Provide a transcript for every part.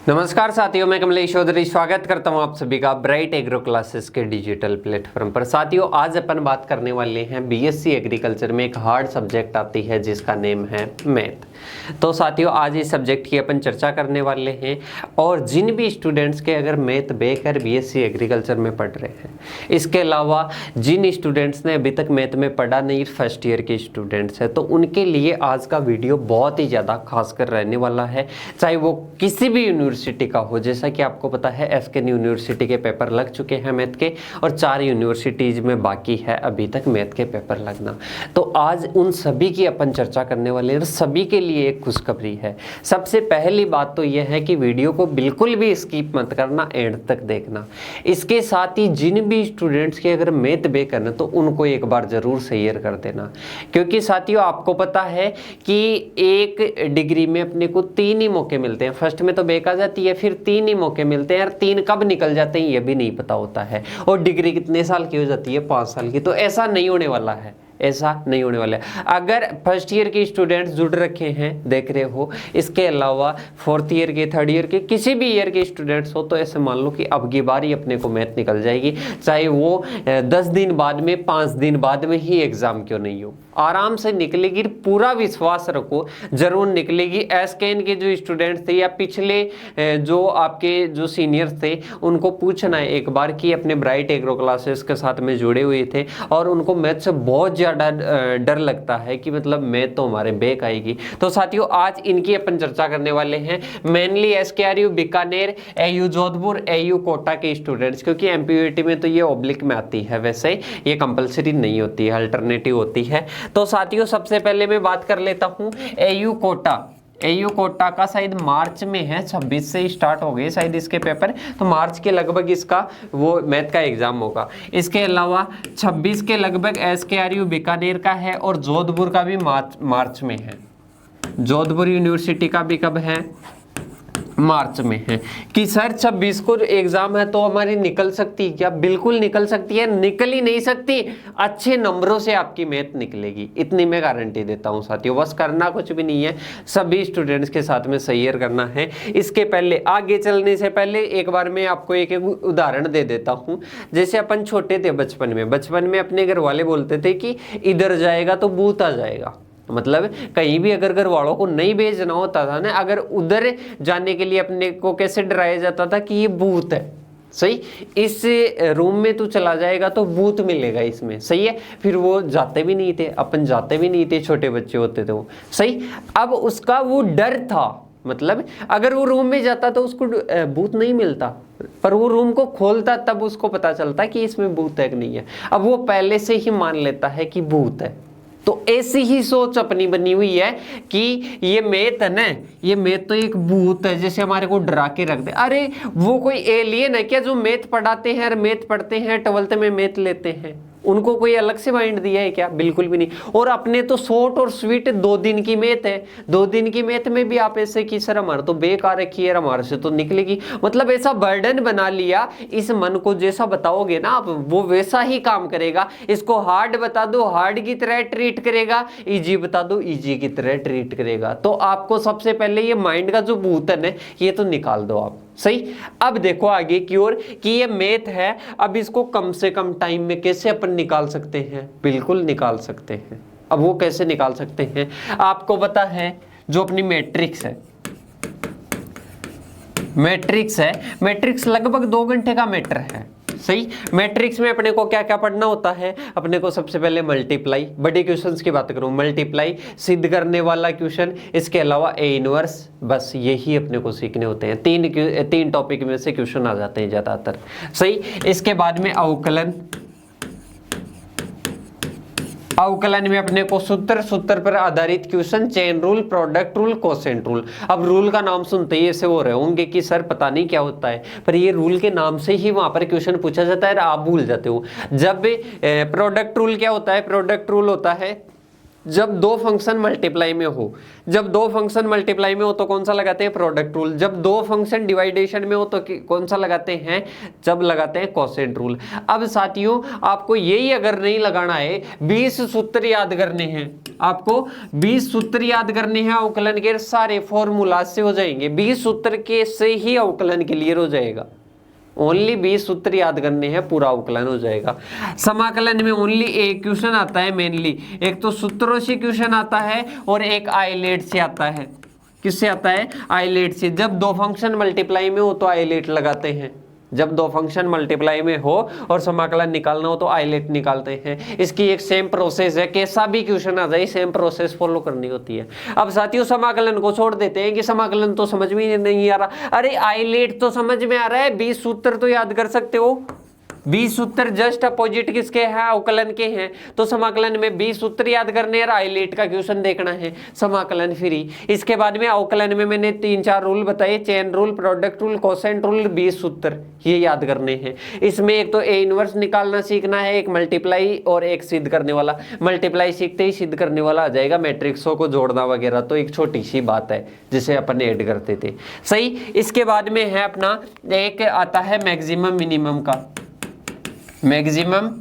नमस्कार साथियों, मैं कमलेश चौधरी स्वागत करता हूं आप सभी का ब्राइट एग्रो क्लासेस के डिजिटल प्लेटफॉर्म पर। साथियों, आज अपन बात करने वाले हैं बीएससी एग्रीकल्चर में एक हार्ड सब्जेक्ट आती है जिसका नेम है मैथ। तो साथियों, आज इस सब्जेक्ट की अपन चर्चा करने वाले हैं और जिन भी स्टूडेंट्स के अगर मैथ बेकर बीएससी एग्रीकल्चर में पढ़ रहे हैं, इसके अलावा जिन स्टूडेंट्स ने अभी तक मैथ में पढ़ा नहीं, फर्स्ट ईयर के स्टूडेंट्स हैं, तो उनके लिए आज का वीडियो बहुत ही ज़्यादा खासकर रहने वाला है। चाहे वो किसी भी यूनिवर्सिटी का हो, जैसा कि आपको पता है एफकेन यूनिवर्सिटी के पेपर लग चुके हैं मैथ के, और 4 यूनिवर्सिटीज़ में बाकी है अभी तक मैथ के पेपर लगना। तो आज उन सभी की अपन चर्चा करने वाले हैं और सभी के लिए एक खुशखबरी है। सबसे पहली बात तो यह है कि वीडियो को बिल्कुल भी स्किप मत करना, एंड तक देखना। इसके साथ ही जिन भी स्टूडेंट्स के अगर मैथ बे करना तो उनको एक बार ज़रूर शेयर कर देना, क्योंकि साथियों आपको पता है कि एक डिग्री में अपने को 3 ही मौके मिलते हैं। फर्स्ट में तो बेक आ जाती है, फिर 3 ही मौके मिलते हैं और 3 कब निकल जाते हैं ये भी नहीं पता होता है। और डिग्री कितने साल की हो जाती है? 5 साल की। तो ऐसा नहीं होने वाला है, ऐसा नहीं होने वाला है। अगर फर्स्ट ईयर के स्टूडेंट्स जुड़ रखे हैं, देख रहे हो, इसके अलावा फोर्थ ईयर के, थर्ड ईयर के, किसी भी ईयर के स्टूडेंट्स हो, तो ऐसे मान लो कि अब की बार ही अपने को मैथ निकल जाएगी, चाहे वो 10 दिन बाद में, 5 दिन बाद में ही एग्जाम क्यों नहीं हो, आराम से निकलेगी। पूरा विश्वास रखो, जरूर निकलेगी। एसकेएन के जो स्टूडेंट्स थे या पिछले जो आपके जो सीनियर्स थे, उनको पूछना है एक बार कि अपने ब्राइट एग्रो क्लासेस के साथ में जुड़े हुए थे और उनको मैथ से बहुत ज़्यादा डर लगता है कि मतलब मैथ तो हमारे बैक आएगी। तो साथियों, आज इनकी अपन चर्चा करने वाले हैं, mainly SKRU Bikaner, AU Jodhpur, AU Kota के स्टूडेंट्स, क्योंकि एमपीयूटी में तो ये ऑब्लिक में आती है, वैसे ये कंपलसरी नहीं होती है, अल्टरनेटिव होती है। तो साथियों, सबसे पहले मैं बात कर लेता हूं एयू कोटा। एयू कोटा का शायद मार्च में है, 26 से स्टार्ट हो गए शायद इसके पेपर, तो मार्च के लगभग इसका वो मैथ का एग्जाम होगा। इसके अलावा 26 के लगभग एसकेआरयू बीकानेर का है और जोधपुर का भी मार्च में है। जोधपुर यूनिवर्सिटी का भी कब है? मार्च में है। कि सर 26 को एग्जाम है तो हमारी निकल सकती है क्या? बिल्कुल निकल सकती है, निकल ही नहीं सकती, अच्छे नंबरों से आपकी मैथ निकलेगी, इतनी मैं गारंटी देता हूं साथियों। बस करना कुछ भी नहीं है, सभी स्टूडेंट्स के साथ में शेयर करना है। इसके पहले, आगे चलने से पहले एक बार मैं आपको एक उदाहरण दे देता हूँ। जैसे अपन छोटे थे बचपन में अपने घर वाले बोलते थे कि इधर जाएगा तो भूत आ जाएगा। मतलब कहीं भी अगर घर वालों को नहीं भेजना होता था ना, अगर उधर जाने के लिए अपने को कैसे डराया जाता था कि ये भूत है, सही, इस रूम में तू चला जाएगा तो भूत मिलेगा इसमें, सही है। फिर वो जाते भी नहीं थे, अपन जाते भी नहीं थे, छोटे बच्चे होते थे वो, सही। अब उसका वो डर था, मतलब अगर वो रूम में जाता तो उसको भूत नहीं मिलता, पर वो रूम को खोलता तब उसको पता चलता कि इसमें भूत है कि नहीं है। अब वो पहले से ही मान लेता है कि भूत है। तो ऐसी ही सोच अपनी बनी हुई है कि ये मैथ है ना, ये मैथ तो एक भूत है, जैसे हमारे को डरा के रख दे। अरे वो कोई एलियन है क्या जो मैथ पढ़ाते हैं और मैथ पढ़ते हैं, 12th में मैथ लेते हैं? उनको कोई अलग से माइंड दिया है क्या? बिल्कुल भी नहीं। और अपने तो शॉर्ट और स्वीट 2 दिन की मैथ है, 2 दिन की मैथ में भी आप ऐसे कि सर हमारा तो बेकार रखी है, हमारे से तो निकलेगी, मतलब ऐसा बर्डन बना लिया। इस मन को जैसा बताओगे ना आप, वो वैसा ही काम करेगा। इसको हार्ड बता दो, हार्ड की तरह ट्रीट करेगा, इजी बता दो, इजी की तरह ट्रीट करेगा। तो आपको सबसे पहले ये माइंड का जो भूत है ना, ये तो निकाल दो आप, सही। अब देखो आगे की ओर कि ये मैथ है, अब इसको कम से कम टाइम में कैसे अपन निकाल सकते हैं? बिल्कुल निकाल सकते हैं। अब वो कैसे निकाल सकते हैं? आपको पता है जो अपनी मैट्रिक्स है, मैट्रिक्स लगभग 2 घंटे का मैटर है, सही। मैट्रिक्स में अपने को क्या क्या पढ़ना होता है? अपने को सबसे पहले मल्टीप्लाई, बड़े क्वेश्चंस की बात करूं, मल्टीप्लाई सिद्ध करने वाला क्वेश्चन, इसके अलावा ए इनवर्स, बस यही अपने को सीखने होते हैं। 3 टॉपिक में से क्वेश्चन आ जाते हैं ज्यादातर, सही। इसके बाद में अवकलन में अपने को सूत्र पर आधारित question, chain rule, product rule, quotient rule. अब रूल का नाम सुनते ही ऐसे हो रहे होंगे कि सर पता नहीं क्या होता है, पर ये रूल के नाम से ही वहां पर क्वेश्चन पूछा जाता है और आप भूल जाते हो। जब प्रोडक्ट रूल क्या होता है? प्रोडक्ट रूल होता है जब दो फंक्शन मल्टीप्लाई में हो, जब दो फंक्शन मल्टीप्लाई में हो तो कौन सा लगाते हैं, प्रोडक्ट रूल। जब दो फंक्शन डिवाइडेशन में हो तो कौन सा लगाते हैं, जब लगाते हैं कोसेंट रूल। अब साथियों आपको यही अगर नहीं लगाना है, 20 सूत्र याद करने हैं, आपको 20 सूत्र याद करने हैं अवकलन के, सारे फॉर्मूला से हो जाएंगे, 20 सूत्र के से ही अवकलन क्लियर हो जाएगा। ओनली 20 सूत्र याद करने हैं, पूरा अवकलन हो जाएगा। समाकलन में ओनली एक क्वेश्चन आता है मेनली, एक तो सूत्रों से क्वेश्चन आता है और एक आइलेट से आता है। किससे आता है, आइलेट से। जब दो फंक्शन मल्टीप्लाई में हो तो आइलेट लगाते हैं, जब दो फंक्शन मल्टीप्लाई में हो और समाकलन निकालना हो तो आइलेट निकालते हैं। इसकी एक सेम प्रोसेस है, कैसा भी क्वेश्चन आ जाए सेम प्रोसेस फॉलो करनी होती है। अब साथियों समाकलन को छोड़ देते हैं कि समाकलन तो समझ में ही नहीं आ रहा, अरे आइलेट तो समझ में आ रहा है, 20 सूत्र तो याद कर सकते हो, 20 सूत्र जस्ट अपोजिट किसके हैं, अवकलन के हैं। तो समाकलन में 20 सूत्र याद करने हैं, आइलेट का क्वेश्चन देखना है, समाकलन फ्री। इसके बाद में अवकलन में मैंने 3-4 रूल बताए, chain rule, product rule, quotient rule, 20 सूत्र ये याद करने हैं। इसमें एक तो ए इनवर्स निकालना सीखना है, एक मल्टीप्लाई और एक सिद्ध करने वाला। मल्टीप्लाई सीखते ही सिद्ध करने वाला आ जाएगा, मैट्रिक्सों को जोड़ना वगैरह तो एक छोटी सी बात है जिसे अपन ऐड करते थे। सही। इसके बाद में है अपना एक आता है मैक्सिमम मिनिमम का, मैक्सिमम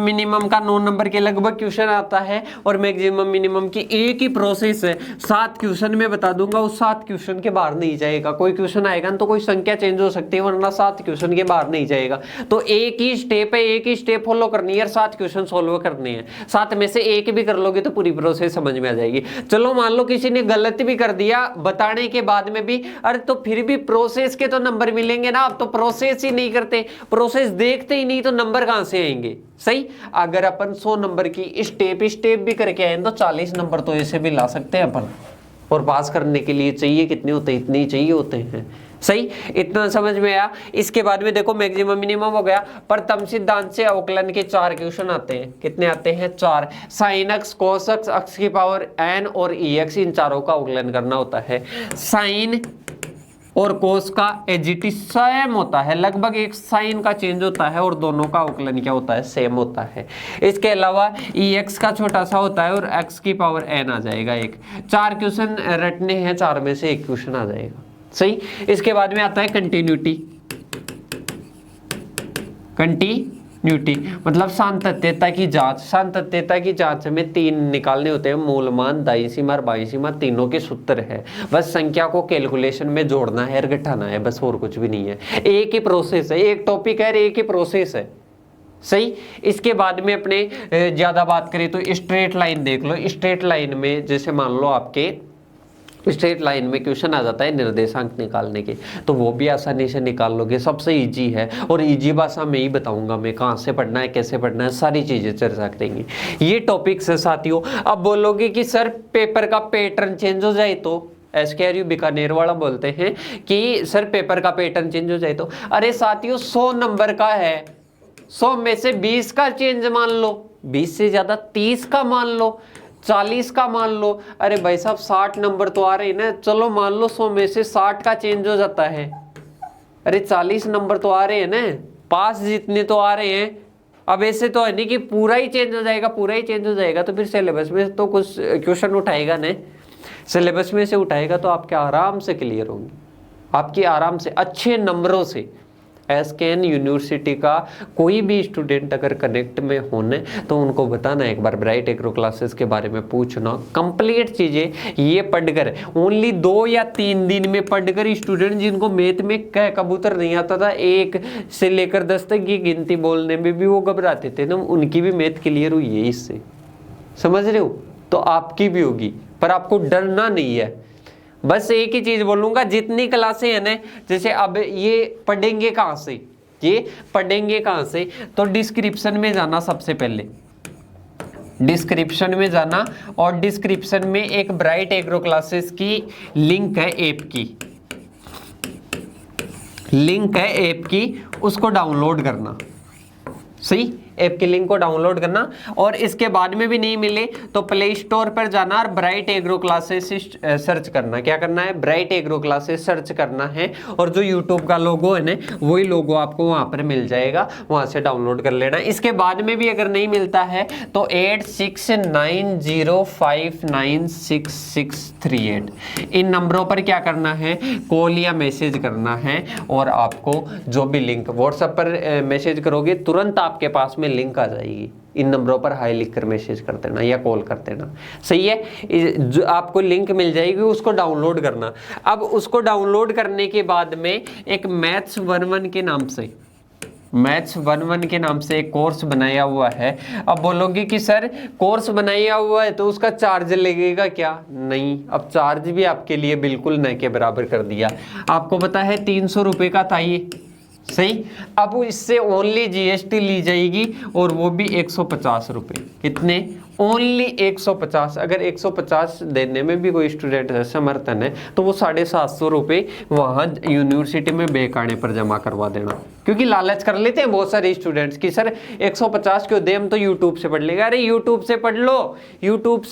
मिनिमम का 9 नंबर के लगभग क्वेश्चन आता है और मैक्सिमम मिनिमम की एक ही प्रोसेस है। 7 क्वेश्चन में बता दूंगा, उस 7 क्वेश्चन के बाहर नहीं जाएगा। कोई क्वेश्चन आएगा ना तो कोई संख्या चेंज हो सकती है, वरना 7 क्वेश्चन के बाहर नहीं जाएगा। तो एक ही स्टेप है, एक ही स्टेप फॉलो करनी है, 7 क्वेश्चन सोल्व करने हैं। 7 में से एक भी कर लोगे तो पूरी प्रोसेस समझ में आ जाएगी। चलो मान लो किसी ने गलत भी कर दिया बताने के बाद में भी, अरे तो फिर भी प्रोसेस के तो नंबर मिलेंगे ना। अब तो प्रोसेस ही नहीं करते, प्रोसेस देखते ही नहीं तो नंबर कहां से आएंगे। सही। अगर अपन 100 नंबर की स्टेप भी करके आए तो 40 नंबर तो ऐसे भी ला सकते हैं अपन। और पास करने के लिए चाहिए कितने होते हैं, इतने ही चाहिए होते हैं। सही। इतना समझ में आया। इसके बाद में देखो मैक्सिमम मिनिमम हो गया। प्रथम सिद्धांत से अवकलन के 4 क्वेश्चन आते हैं। कितने आते हैं, 4। Sine x, cos x, x की पावर n और एक्स, इन चारों का अवकलन करना होता है। साइन और कोस का एजीटी सेम होता है, लगभग एक साइन का चेंज होता है और दोनों का अवकलन क्या होता है, सेम होता है। इसके अलावा एक्स का छोटा सा होता है और एक्स की पावर n आ जाएगा एक। 4 क्वेश्चन रटने हैं, 4 में से एक क्वेश्चन आ जाएगा। सही। इसके बाद में आता है कंटिन्यूटी मतलब सातत्यता की जांच। सातत्यता की जांच में 3 निकालने होते हैं, मूल मान, दाईं सीमा और बाईं सीमा, तीनों के सूत्र है। बस संख्या को कैलकुलेशन में जोड़ना है और घटाना है, बस और कुछ भी नहीं है। एक ही प्रोसेस है, एक टॉपिक है, एक ही प्रोसेस है। सही। इसके बाद में अपने ज्यादा बात करें तो स्ट्रेट लाइन देख लो। स्ट्रेट लाइन में जैसे मान लो आपके स्ट्रेट लाइन में क्वेश्चन आ जाता है निर्देशांक निकालने के, तो वो भी आसानी से निकाल लोगे, सबसे इजी है। और इजी भाषा में ही बताऊंगा मैं, कहाँ से पढ़ना है, कैसे पढ़ना है, सारी चीजें चर्चा करेंगे। ये टॉपिक्स है साथियों। अब बोलोगे कि सर पेपर का पैटर्न चेंज हो जाए तो, SKRU बीकानेर वाला बोलते हैं कि सर पेपर का पैटर्न चेंज हो जाए तो, अरे साथियों 100 नंबर का है, 100 में से 20 का चेंज मान लो, 20 से ज्यादा 30 का मान लो, 40 का मान लो। अरे भाई साहब 60 नंबर तो आ रहे हैं ना, चलो मान लो 100 में से 60 का चेंज हो जाता है। अरे 40 नंबर तो आ रहे हैं ना, पास जितने तो आ रहे हैं। अब ऐसे तो है नहीं कि पूरा ही चेंज हो जाएगा, पूरा ही चेंज हो जाएगा तो फिर सिलेबस में तो कुछ क्वेश्चन उठाएगा ना, सिलेबस में से उठाएगा तो आपके आराम से क्लियर होंगे, आपकी आराम से अच्छे नंबरों से। SKN यूनिवर्सिटी का कोई भी स्टूडेंट अगर कनेक्ट में होने तो उनको बताना, एक बार ब्राइट एग्रो क्लासेस के बारे में पूछना। कंप्लीट चीज़ें ये पढ़कर, ओनली 2 या 3 दिन में पढ़कर स्टूडेंट जिनको मैथ में कह कबूतर नहीं आता था, 1 से लेकर 10 तक की गिनती बोलने में भी वो घबराते थे ना, उनकी भी मैथ क्लियर हुई है इससे। समझ रहे हो? तो आपकी भी होगी, पर आपको डरना नहीं है। बस एक ही चीज बोलूंगा, जितनी क्लासें हैं ना, जैसे अब ये पढ़ेंगे कहाँ से, ये पढ़ेंगे कहाँ से, तो डिस्क्रिप्शन में जाना, सबसे पहले डिस्क्रिप्शन में जाना और डिस्क्रिप्शन में एक ब्राइट एग्रो क्लासेस की लिंक है, ऐप की लिंक है, ऐप की, उसको डाउनलोड करना। सही। ऐप के लिंक को डाउनलोड करना, और इसके बाद में भी नहीं मिले तो प्ले स्टोर पर जाना और ब्राइट एग्रो क्लासेस सर्च करना। क्या करना है? ब्राइट एग्रो क्लासेस सर्च करना है, और जो यूट्यूब का लोगो है ना, वही लोगो आपको वहां पर मिल जाएगा, वहां से डाउनलोड कर लेना। इसके बाद में भी अगर नहीं मिलता है तो 8690596638 इन नंबरों पर क्या करना है? कॉल या मैसेज करना है, और आपको जो भी लिंक व्हाट्सएप पर मैसेज करोगे तुरंत आपके पास में लिंक आ जाएगी। इन नंबरों पर हाई लिखकर मैसेज कर देना या कॉल कर देना, सही है। जो आपको लिंक मिल जाएगी उसको डाउनलोड करना। अब उसको डाउनलोड करने के बाद में एक मैथ्स 11 के नाम से एक कोर्स बनाया हुआ है। अब बोलोगे कि सर कोर्स बनाया हुआ है तो उसका चार्ज लगेगा क्या? नहीं, अब चार्ज भी आपके लिए बिल्कुल न के बराबर कर दिया। आपको पता है 300 रुपये का था ये, सही। अब इससे ओनली जीएसटी ली जाएगी, और वो भी 150 रुपये। कितने? ओनली 150। अगर 150 देने में भी कोई स्टूडेंट समर्थन है तो वो 750 रुपये वहाँ यूनिवर्सिटी में बेकाने पर जमा करवा देना, क्योंकि लालच कर लेते हैं बहुत सारे स्टूडेंट्स कि सर 150 क्यों दे, हम तो यूट्यूब से पढ़ लेगा। अरे यूट्यूब से पढ़ लो, यूट्यूब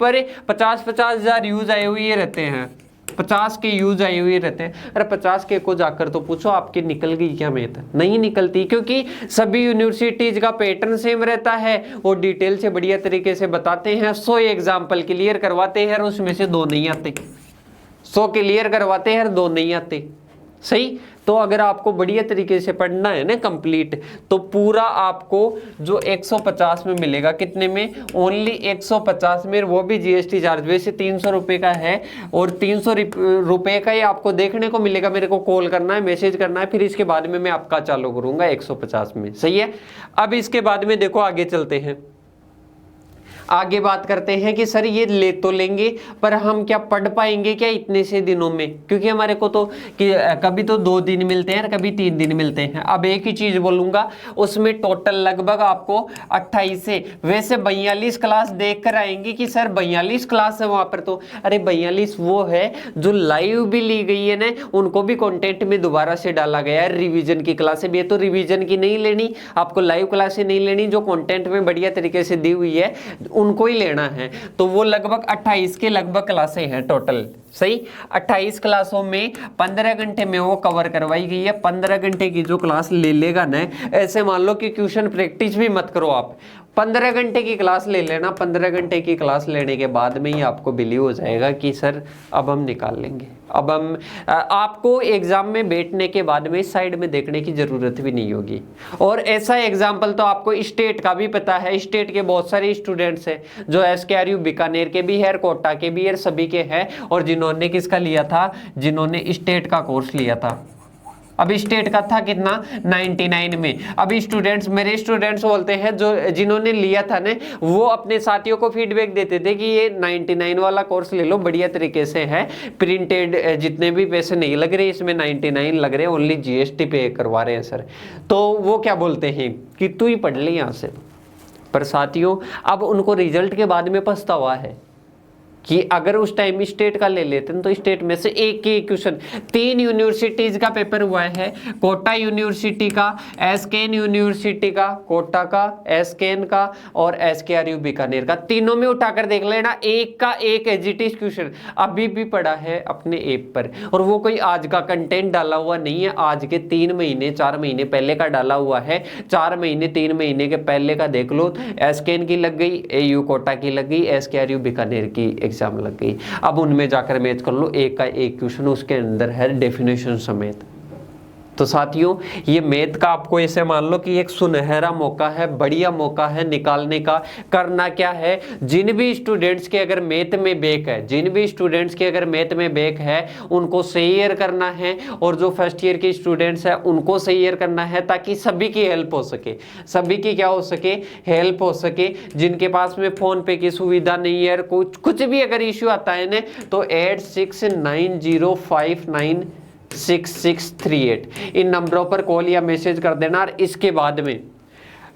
पर 50-50 हज़ार यूज आए हुए रहते हैं, 50 के यूज आए हुए रहते हैं। अरे 50 के को जाकर तो पूछो आपकी निकल गई क्या मैथ? नहीं निकलती, क्योंकि सभी यूनिवर्सिटीज का पैटर्न सेम रहता है, वो डिटेल से बढ़िया तरीके से बताते हैं। 100 एग्जाम्पल क्लियर करवाते हैं और उसमें से 2 नहीं आते, 100 क्लियर करवाते हैं और 2 नहीं आते, सही। तो अगर आपको बढ़िया तरीके से पढ़ना है ना कंप्लीट, तो पूरा आपको जो 150 में मिलेगा, कितने में? ओनली 150 में, वो भी जीएसटी चार्ज। वैसे 300 रुपये का है, और 300 रुपये का ही आपको देखने को मिलेगा। मेरे को कॉल करना है, मैसेज करना है, फिर इसके बाद में मैं आपका चालू करूंगा 150 में, सही है। अब इसके बाद में देखो आगे चलते हैं, आगे बात करते हैं कि सर ये ले तो लेंगे, पर हम क्या पढ़ पाएंगे क्या इतने से दिनों में? क्योंकि हमारे को तो कि कभी तो 2 दिन मिलते हैं, कभी 3 दिन मिलते हैं। अब एक ही चीज बोलूंगा, उसमें टोटल लगभग आपको 28 से वैसे 42 क्लास देख कर आएंगे कि सर 42 क्लास है वहां पर। तो अरे 42 वो है जो लाइव भी ली गई है ना, उनको भी कंटेंट में दोबारा से डाला गया है। रिवीजन की क्लासें भी है, तो रिवीजन की नहीं लेनी आपको, लाइव क्लासें नहीं लेनी, जो कंटेंट में बढ़िया तरीके से दी हुई है उनको ही लेना है। तो वो लगभग 28 के लगभग क्लासें हैं टोटल, सही। 28 क्लासों में 15 घंटे में वो कवर करवाई गई है। 15 घंटे की जो क्लास ले लेगा ना, ऐसे मान लो कि ट्यूशन प्रैक्टिस भी मत करो आप, 15 घंटे की क्लास ले लेना। 15 घंटे की क्लास लेने के बाद में ही आपको बिलीव हो जाएगा कि सर अब हम निकाल लेंगे। अब हम आपको एग्जाम में बैठने के बाद में साइड में देखने की जरूरत भी नहीं होगी। और ऐसा एग्जाम्पल तो आपको स्टेट का भी पता है, स्टेट के बहुत सारे स्टूडेंट्स हैं जो SKRU बीकानेर के भी है, कोटा के भी है, सभी के हैं, और जिन्होंने किसका लिया था? जिन्होंने स्टेट का कोर्स लिया था। अब स्टेट का था कितना? 99 में। अभी स्टूडेंट्स, मेरे स्टूडेंट्स बोलते हैं जो जिन्होंने लिया था ने, वो अपने साथियों को फीडबैक देते थे कि ये 99 वाला कोर्स ले लो, बढ़िया तरीके से है, प्रिंटेड, जितने भी पैसे नहीं लग रहे इसमें 99 लग रहे, ओनली GST पे करवा रहे हैं सर। तो वो क्या बोलते हैं कि तू ही पढ़ ले यहाँ से। पर साथियों अब उनको रिजल्ट के बाद में पछतावा है कि अगर उस टाइम स्टेट का ले लेते हैं तो स्टेट में से एक ही क्वेश्चन 3 यूनिवर्सिटीज का पेपर हुआ है, कोटा यूनिवर्सिटी का, SKN यूनिवर्सिटी का, कोटा का, SKN का और SKRU बीकानेर का, तीनों में उठाकर देख लेना, एक का एक एजिटिव क्वेश्चन अभी भी पड़ा है अपने ऐप पर। और वो कोई आज का कंटेंट डाला हुआ नहीं है, आज के 3 महीने 4 महीने पहले का डाला हुआ है। 4 महीने 3 महीने के पहले का देख लो, SKN की लग गई, AU कोटा की लग गई, SKRU बीकानेर की एग्जाम लग गई। अब उनमें जाकर मैच कर लो, एक का एक क्वेश्चन उसके अंदर है डेफिनेशन समेत। तो साथियों ये मैथ का आपको ऐसे मान लो कि एक सुनहरा मौका है, बढ़िया मौका है निकालने का। करना क्या है, जिन भी स्टूडेंट्स के अगर मैथ में बैक है, जिन भी स्टूडेंट्स के अगर मैथ में बैक है उनको सही ईयर करना है, और जो फर्स्ट ईयर के स्टूडेंट्स है उनको सही ईयर करना है, ताकि सभी की हेल्प हो सके, सभी की क्या हो सके, हेल्प हो सके। जिनके पास में फोन पे की सुविधा नहीं है, कुछ भी अगर इश्यू आता है ना, तो 8690596638 इन नंबरों पर कॉल या मैसेज कर देना। और इसके बाद में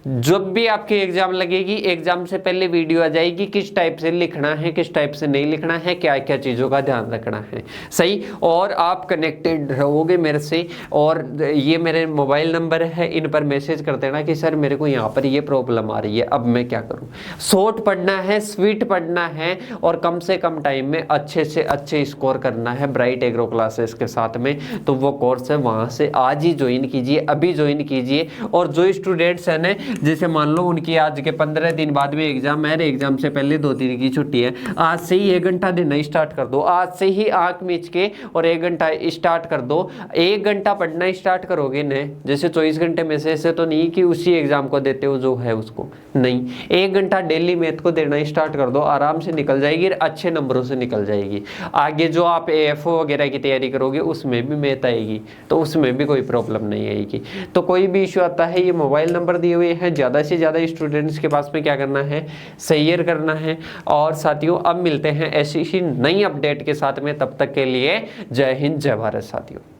जब भी आपकी एग्जाम लगेगी, एग्जाम से पहले वीडियो आ जाएगी, किस टाइप से लिखना है, किस टाइप से नहीं लिखना है, क्या क्या चीज़ों का ध्यान रखना है। सही। और आप कनेक्टेड रहोगे मेरे से, और ये मेरे मोबाइल नंबर है, इन पर मैसेज कर देना कि सर मेरे को यहाँ पर ये प्रॉब्लम आ रही है, अब मैं क्या करूँ। शॉर्ट पढ़ना है, स्वीट पढ़ना है, और कम से कम टाइम में अच्छे से अच्छे स्कोर करना है ब्राइट एग्रो क्लासेस के साथ में। तो वो कोर्स है, वहाँ से आज ही ज्वाइन कीजिए, अभी ज्वाइन कीजिए। और जो स्टूडेंट्स हैं ना, जैसे मान लो उनकी आज के 15 दिन बाद में एग्जाम है, एग्जाम से पहले 2 दिन की छुट्टी है, आज से ही 1 घंटा देना स्टार्ट कर दो। आज से ही आंख मीच के और 1 घंटा स्टार्ट कर दो। 1 घंटा पढ़ना स्टार्ट करोगे न, जैसे 24 घंटे में से ऐसे तो नहीं कि उसी एग्जाम को देते हो जो है उसको, नहीं, 1 घंटा डेली मैथ को देना स्टार्ट कर दो, आराम से निकल जाएगी, अच्छे नंबरों से निकल जाएगी। आगे जो आप AFO वगैरह की तैयारी करोगे उसमें भी मैथ आएगी, तो उसमें भी कोई प्रॉब्लम नहीं आएगी। तो कोई भी इशू आता है, ये मोबाइल नंबर दिए हुए हैं, ज़्यादा से ज़्यादा स्टूडेंट्स के पास में क्या करना है, शेयर करना है। और साथियों अब मिलते हैं ऐसी ही नई अपडेट के साथ में, तब तक के लिए जय हिंद जय भारत साथियों।